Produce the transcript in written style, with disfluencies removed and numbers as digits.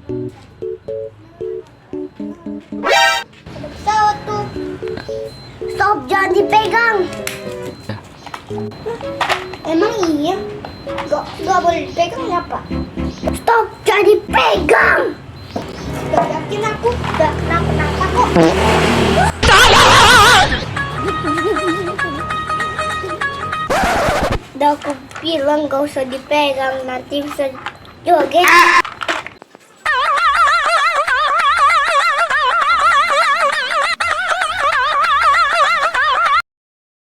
Ada pesawat tuh. Stop, jangan dipegang. Emang iya? Gak boleh dipegang kenapa? Stop, jangan dipegang. Gak yakin aku, gak kenapa-napa kok. Udah aku bilang gak usah dipegang, nanti bisa joget.